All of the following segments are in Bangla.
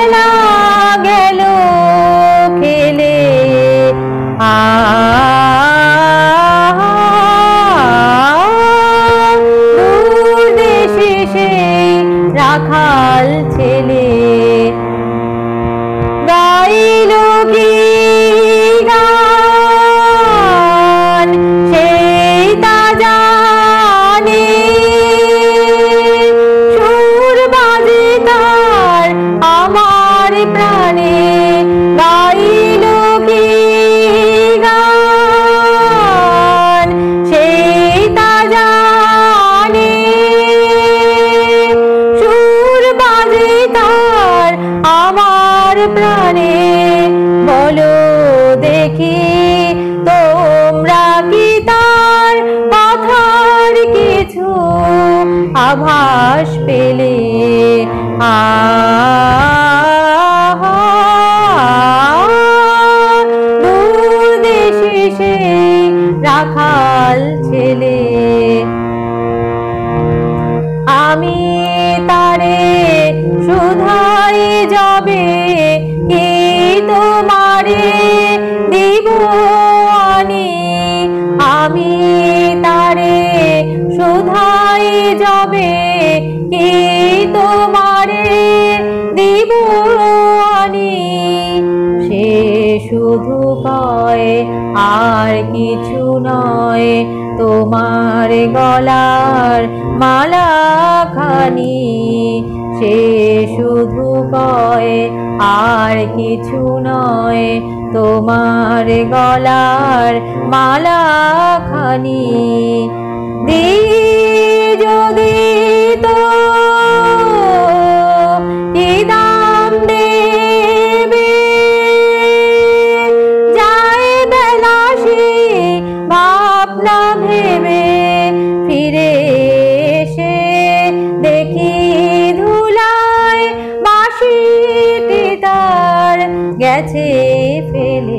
বেলা গেল খেলে দূর দেশে সেই রাখাল ছেলে গাইল কি গান সেই তা জানে সুর বাজে তার আমার প্রাণে গাইল কি গান সেই তা জানে সুর বাজে তার আমার প্রাণে বলো দেখি তোমরা কি তার কথার কিছু আভাস পেলে দূর দেশে সেই রাখাল ছেলে আমি তারে শুধাই যাবে কি তোমারে দিব আনি আমি তারে শুধাই যাবে কি তোমারে দিব আনি সে শুধু কয় আর কিছু নয় তোমার গলার মালা খানি সে শুধু কয় আর কিছু নয় তোমার গলার মালা খানি যদি তো কি দাম দেবে যায় বেলা সে ভাবনা ভেবে ফিরে এসে দেখি ধুলায় বাঁশিটি তার গেছে ফেলে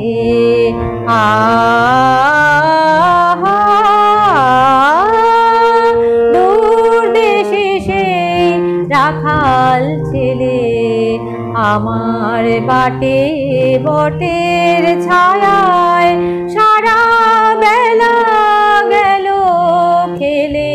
দূর দেশে সেই রাখাল ছেলে আমার বাটে বটের ছায়ায় সারা বেলা গেল খেলে